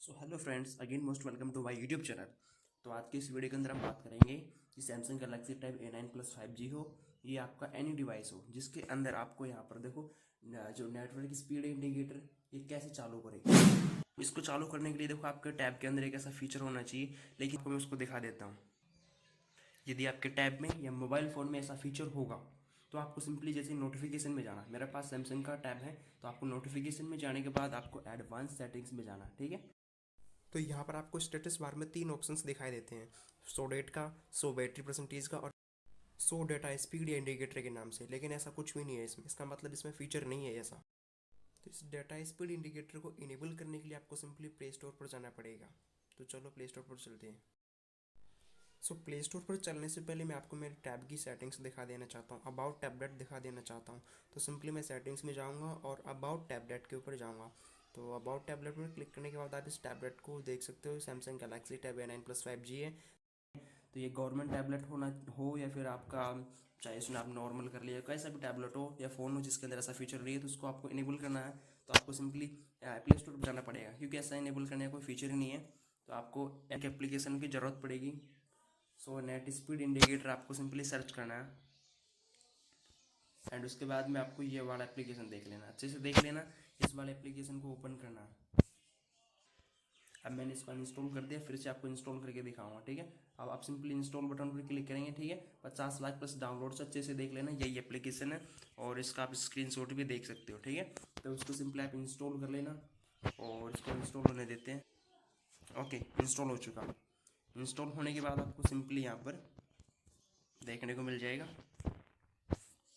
So hello friends, again most welcome to my YouTube channel. तो आज की इस वीडियो के अंदर हम बात करेंगे कि Samsung Galaxy type A9 plus 5G हो, ये आपका एनी डिवाइस हो जिसके अंदर आपको यहाँ पर देखो जो नेटवर्क स्पीड इंडिकेटर ये कैसे चालू करेगा। इसको चालू करने के लिए देखो आपके टैब के अंदर एक ऐसा फीचर होना चाहिए, लेकिन आपको मैं उसको दिखा देता हूँ। यदि आपके टैब में या मोबाइल फ़ोन में ऐसा फीचर होगा तो आपको सिंपली जैसे नोटिफिकेशन में जाना, मेरे पास सैमसंग का टैब है तो आपको नोटिफिकेशन में जाने के बाद आपको एडवांस सेटिंग्स में जाना, ठीक है। तो यहाँ पर आपको स्टेटस बार में 3 ऑप्शंस दिखाई देते हैं, 100 डेट का, 100 बैटरी परसेंटेज का और 100 डाटा स्पीड या इंडिकेटर के नाम से। लेकिन ऐसा कुछ भी नहीं है इसमें, इसका मतलब इसमें फीचर नहीं है ऐसा। तो इस डाटा स्पीड इंडिकेटर को इनेबल करने के लिए आपको सिंपली प्ले स्टोर पर जाना पड़ेगा। तो चलो प्ले स्टोर पर चलते हैं। प्ले स्टोर पर चलने से पहले मैं आपको मेरे टैब की सेटिंग्स दिखा देना चाहता हूँ, अबाउट टैबलेट दिखा देना चाहता हूँ। तो सिंपली मैं सेटिंग्स में जाऊँगा और अबाउट टैबलेट के ऊपर जाऊँगा। तो अबाउट टैबलेट पर क्लिक करने के बाद आप इस टैबलेट को देख सकते हो, Samsung Galaxy tab A9 plus 5G है। तो ये गवर्नमेंट टैबलेट होना हो या फिर आपका चाहे इसमें आप नॉर्मल कर लिया, कैसा भी टैबलेट हो या फ़ोन हो जिसके अंदर ऐसा फीचर नहीं है, तो उसको आपको इनेबल करना है। तो आपको सिंपली प्ले स्टोर पर जाना पड़ेगा, क्योंकि ऐसा इनेबल करने का कोई फीचर ही नहीं है। तो आपको एक एप्लीकेशन की ज़रूरत पड़ेगी। नेट स्पीड इंडिकेटर आपको सिंपली सर्च करना है एंड उसके बाद में आपको ये वाला एप्लीकेशन देख लेना, अच्छे से देख लेना। इस वाले एप्लीकेशन को ओपन करना है। अब मैंने इसको इंस्टॉल कर दिया, फिर से आपको इंस्टॉल करके दिखाऊंगा, ठीक है। अब आप सिंपली इंस्टॉल बटन पर क्लिक करेंगे, ठीक है। 50 लाख प्लस डाउनलोड से अच्छे से देख लेना, यही एप्लीकेशन है और इसका आप स्क्रीनशॉट भी देख सकते हो, ठीक है। तो उसको सिंपली आप इंस्टॉल कर लेना और इसको इंस्टॉल होने देते हैं। ओके, इंस्टॉल हो चुका। इंस्टॉल होने के बाद आपको सिंपली यहाँ पर देखने को मिल जाएगा,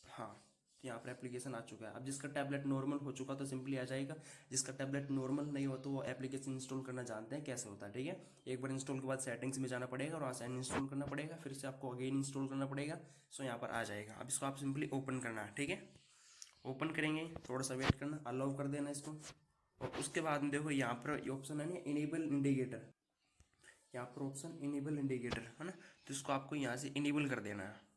हाँ, यहाँ पर एप्लीकेशन आ चुका है। अब जिसका टैबलेट नॉर्मल हो चुका तो सिंपली आ जाएगा, जिसका टैबलेट नॉर्मल नहीं हो तो वो एप्लीकेशन इंस्टॉल करना जानते हैं कैसे होता है, ठीक है। एक बार इंस्टॉल के बाद सेटिंग्स में जाना पड़ेगा और वहाँ से इंस्टॉल करना पड़ेगा, फिर से आपको अगेन इंस्टॉल करना पड़ेगा। यहाँ पर आ जाएगा। अब इसको आप सिंपली ओपन करना है, ठीक है। ओपन करेंगे, थोड़ा सा वेट करना, अलाउ कर देना इसको। और उसके बाद में देखो यहाँ पर ऑप्शन है ना, इनेबल इंडिकेटर। यहाँ पर ऑप्शन इनेबल इंडिकेटर है ना, तो इसको आपको यहाँ से इनेबल कर देना है।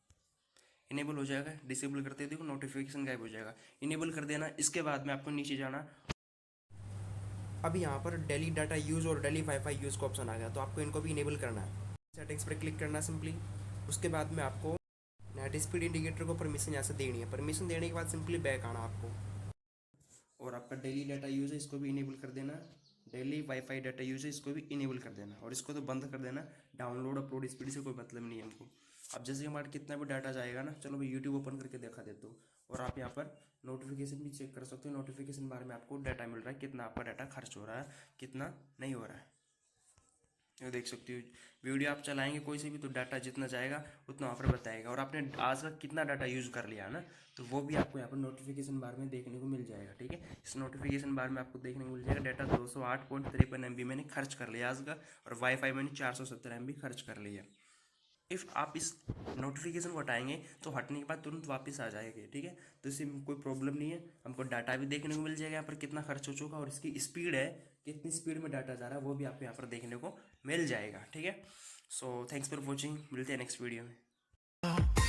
इनेबल हो जाएगा, डिसेबल करते देखो नोटिफिकेशन गायब हो जाएगा। इनेबल कर देना। इसके बाद में आपको नीचे जाना। अब यहाँ पर डेली डाटा यूज़ और डेली वाईफाई यूज़ का ऑप्शन आ गया, तो आपको इनको भी इनेबल करना है। सेटिंग्स पर क्लिक करना सिंपली। उसके बाद में आपको नेट स्पीड इंडिकेटर को परमिशन यहाँ से देनी है। परमिशन देने के बाद सिंपली बैक आना आपको, और आपका डेली डाटा यूज़ है इसको भी इनेबल कर देना। डेली वाईफाई डाटा यूज़ है इसको भी इनेबल कर देना, और इसको तो बंद कर देना। डाउनलोड अपलोड स्पीड से कोई मतलब नहीं है हमको। अब जैसे हमारा कितना भी डाटा जाएगा ना, चलो मैं यूट्यूब ओपन करके दिखा देता हूँ। और आप यहाँ पर नोटिफिकेशन भी चेक कर सकते हो। नोटिफिकेशन बार में आपको डाटा मिल रहा है, कितना आपका डाटा खर्च हो रहा है, कितना नहीं हो रहा है, ये देख सकते हो। वीडियो आप चलाएंगे कोई से भी तो डाटा जितना जाएगा उतना वहाँ पर बताएगा, और आपने आज का कितना डाटा यूज़ कर लिया ना, तो वो भी आपको यहाँ पर नोटिफिकेशन बार में देखने को मिल जाएगा, ठीक है। इस नोटिफिकेशन बार में आपको देखने को मिल जाएगा डाटा 208.53 MB मैंने खर्च कर लिया आज का, और वाईफाई मैंने 470 MB खर्च कर लिया। इफ़ आप इस नोटिफिकेशन को हटाएंगे तो हटने के बाद तुरंत वापस आ जाएंगे, ठीक है। तो इससे कोई प्रॉब्लम नहीं है, हमको डाटा भी देखने को मिल जाएगा यहाँ पर कितना खर्च हो चुका, और इसकी स्पीड है, कितनी स्पीड में डाटा जा रहा है वो भी आपको यहाँ पर देखने को मिल जाएगा, ठीक है। थैंक्स फॉर वॉचिंग, मिलते हैं नेक्स्ट वीडियो में।